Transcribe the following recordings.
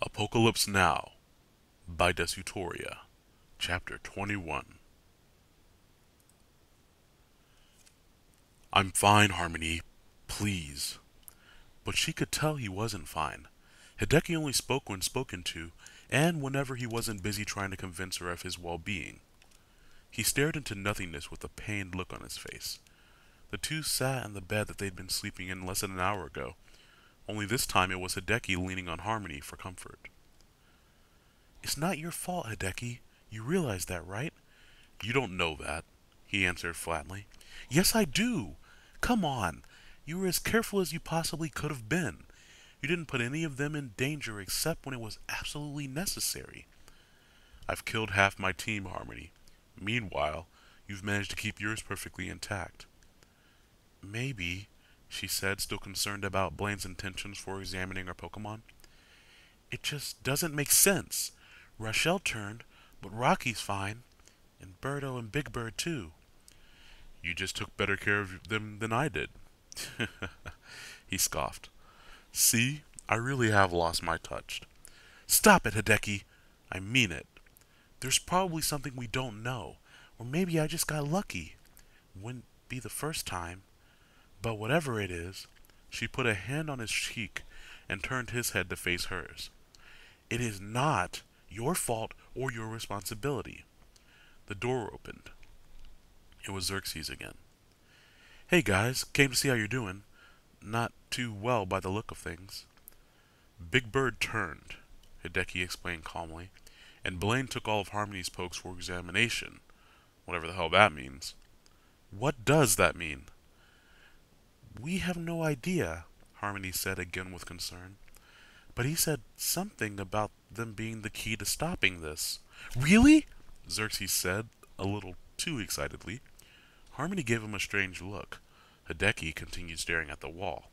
Apocalypse Now by Desutoria, Chapter 21. I'm fine, Harmony. Please. But she could tell he wasn't fine. Hideki only spoke when spoken to, and whenever he wasn't busy trying to convince her of his well-being. He stared into nothingness with a pained look on his face. The two sat in the bed that they'd been sleeping in less than an hour ago, only this time it was Hideki leaning on Harmony for comfort. It's not your fault, Hideki. You realize that, right? You don't know that, he answered flatly. Yes, I do. Come on. You were as careful as you possibly could have been. You didn't put any of them in danger except when it was absolutely necessary. I've killed half my team, Harmony. Meanwhile, you've managed to keep yours perfectly intact. Maybe, she said, still concerned about Blaine's intentions for examining her Pokemon. It just doesn't make sense. Rochelle turned, but Rocky's fine. And Birdo and Big Bird, too. You just took better care of them than I did. He scoffed. See, I really have lost my touch. Stop it, Hideki. I mean it. There's probably something we don't know. Or maybe I just got lucky. Wouldn't be the first time. But whatever it is, she put a hand on his cheek and turned his head to face hers. It is not your fault or your responsibility. The door opened. It was Xerxes again. Hey guys, came to see how you're doing. Not too well by the look of things. Big Bird turned, Hideki explained calmly, and Blaine took all of Harmony's pokes for examination. Whatever the hell that means. What does that mean? We have no idea, Harmony said again with concern. But he said something about them being the key to stopping this. Really? Xerxes said, a little too excitedly. Harmony gave him a strange look. Hideki continued staring at the wall.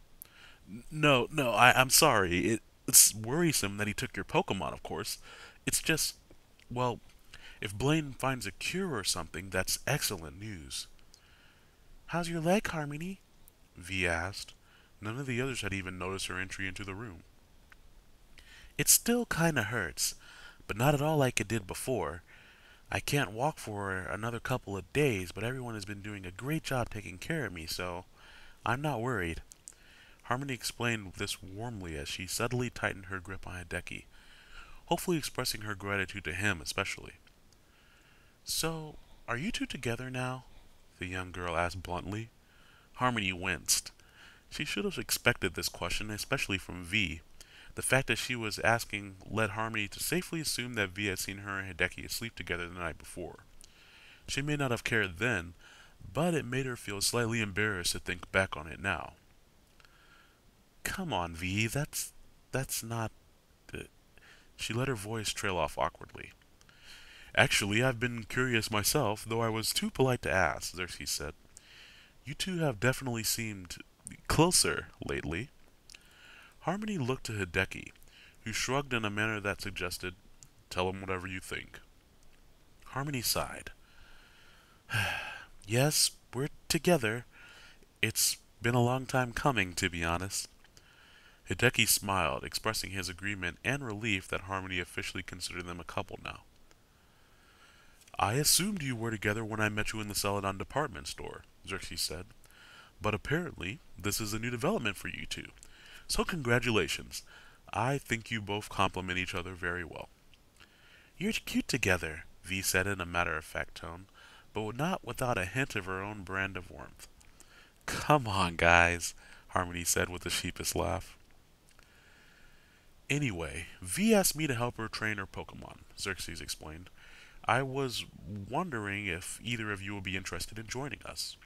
No, I'm sorry. It's worrisome that he took your Pokemon, of course. It's just, well, if Blaine finds a cure or something, that's excellent news. How's your leg, Harmony? V asked. None of the others had even noticed her entry into the room. It still kinda hurts, but not at all like it did before. I can't walk for another couple of days, but everyone has been doing a great job taking care of me, so I'm not worried. Harmony explained this warmly as she subtly tightened her grip on Hideki, hopefully expressing her gratitude to him especially. So, are you two together now? The young girl asked bluntly. Harmony winced. She should have expected this question, especially from V. The fact that she was asking led Harmony to safely assume that V had seen her and Hideki asleep together the night before. She may not have cared then, but it made her feel slightly embarrassed to think back on it now. Come on, V, that's not... She let her voice trail off awkwardly. Actually, I've been curious myself, though I was too polite to ask, Xerxes said. You two have definitely seemed closer lately. Harmony looked to Hideki, who shrugged in a manner that suggested, tell him whatever you think. Harmony sighed. Yes, we're together. It's been a long time coming, to be honest. Hideki smiled, expressing his agreement and relief that Harmony officially considered them a couple now. I assumed you were together when I met you in the Celadon department store, Xerxes said. But apparently, this is a new development for you two. So congratulations. I think you both complement each other very well. You're cute together, V said in a matter-of-fact tone, but not without a hint of her own brand of warmth. Come on, guys, Harmony said with a sheepish laugh. Anyway, V asked me to help her train her Pokemon, Xerxes explained. I was wondering if either of you would be interested in joining us.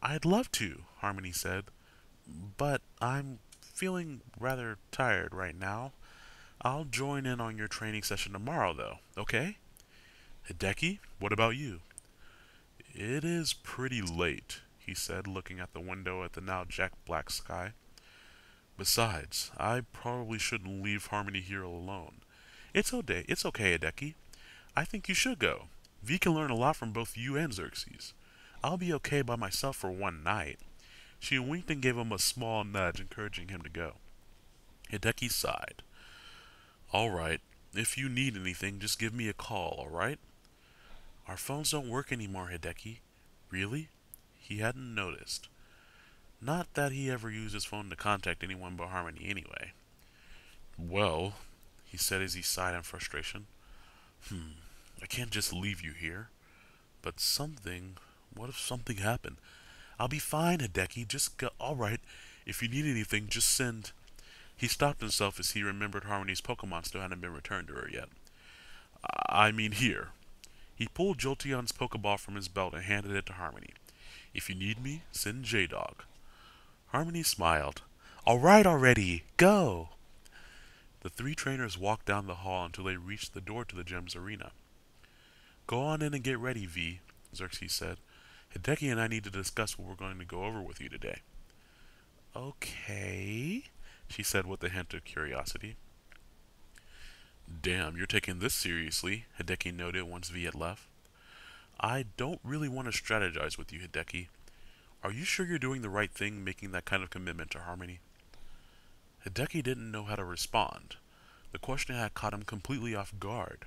I'd love to, Harmony said, but I'm feeling rather tired right now. I'll join in on your training session tomorrow, though, okay? Hideki, what about you? It is pretty late, he said, looking at the window at the now jet-black sky. Besides, I probably shouldn't leave Harmony here alone. It's okay, Hideki. I think you should go. V can learn a lot from both you and Xerxes. I'll be okay by myself for one night. She winked and gave him a small nudge, encouraging him to go. Hideki sighed. Alright, if you need anything, just give me a call, alright? Our phones don't work anymore, Hideki. Really? He hadn't noticed. Not that he ever used his phone to contact anyone but Harmony anyway. Well, he said as he sighed in frustration. I can't just leave you here. But something... What if something happened? I'll be fine, Hideki. Just go... Alright, if you need anything, just send... He stopped himself as he remembered Harmony's Pokemon still hadn't been returned to her yet. I mean here. He pulled Jolteon's Pokeball from his belt and handed it to Harmony. If you need me, send J-Dog. Harmony smiled. Alright already, go! The three trainers walked down the hall until they reached the door to the gem's arena. Go on in and get ready, V, Xerxes said. Hideki and I need to discuss what we're going to go over with you today. Okay, she said with a hint of curiosity. Damn, you're taking this seriously, Hideki noted once V had left. I don't really want to strategize with you, Hideki. Are you sure you're doing the right thing making that kind of commitment to Harmony? Hideki didn't know how to respond. The question had caught him completely off guard.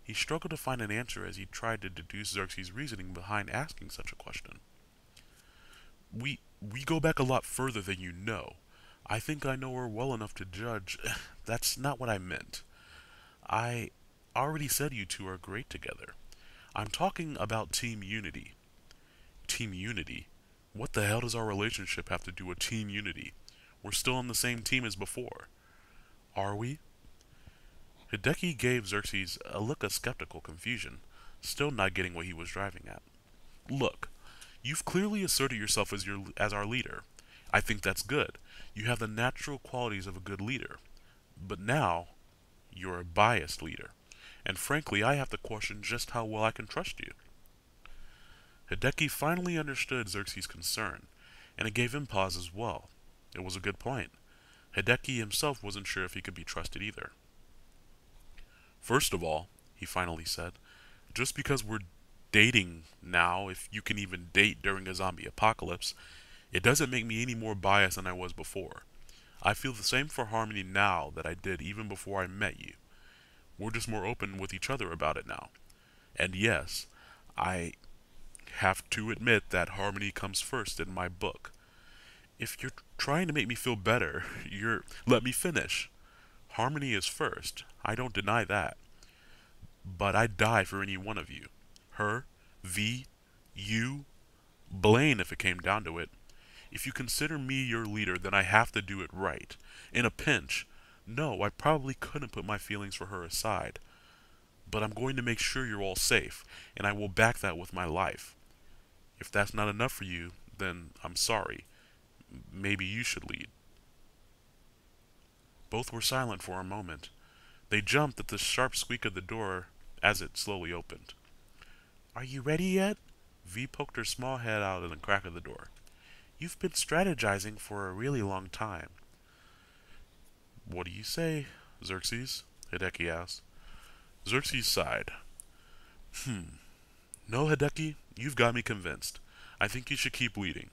He struggled to find an answer as he tried to deduce Xerxes' reasoning behind asking such a question. We go back a lot further than you know. I think I know her well enough to judge. That's not what I meant. I already said you two are great together. I'm talking about Team Unity. Team Unity? What the hell does our relationship have to do with Team Unity? We're still on the same team as before. Are we? Hideki gave Xerxes a look of skeptical confusion, still not getting what he was driving at. Look, you've clearly asserted yourself as our leader. I think that's good. You have the natural qualities of a good leader. But now, you're a biased leader. And frankly, I have to question just how well I can trust you. Hideki finally understood Xerxes' concern, and it gave him pause as well. It was a good point. Hideki himself wasn't sure if he could be trusted either. First of all, he finally said, just because we're dating now, if you can even date during a zombie apocalypse, it doesn't make me any more biased than I was before. I feel the same for Harmony now that I did even before I met you. We're just more open with each other about it now. And yes, I have to admit that Harmony comes first in my book. If you're trying to make me feel better, let me finish. Harmony is first. I don't deny that. But I'd die for any one of you. Her, V, you, Blaine if it came down to it. If you consider me your leader, then I have to do it right. In a pinch, no, I probably couldn't put my feelings for her aside. But I'm going to make sure you're all safe, and I will back that with my life. If that's not enough for you, then I'm sorry. Maybe you should lead. Both were silent for a moment. They jumped at the sharp squeak of the door as it slowly opened. Are you ready yet? V poked her small head out in the crack of the door. You've been strategizing for a really long time. What do you say, Xerxes? Hideki asked. Xerxes sighed. No, Hideki, you've got me convinced. I think you should keep leading.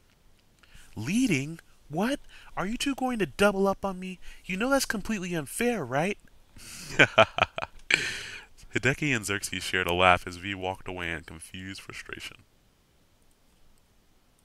Leading? What? Are you two going to double up on me? You know that's completely unfair, right? Hideki and Xerxes shared a laugh as V walked away in confused frustration.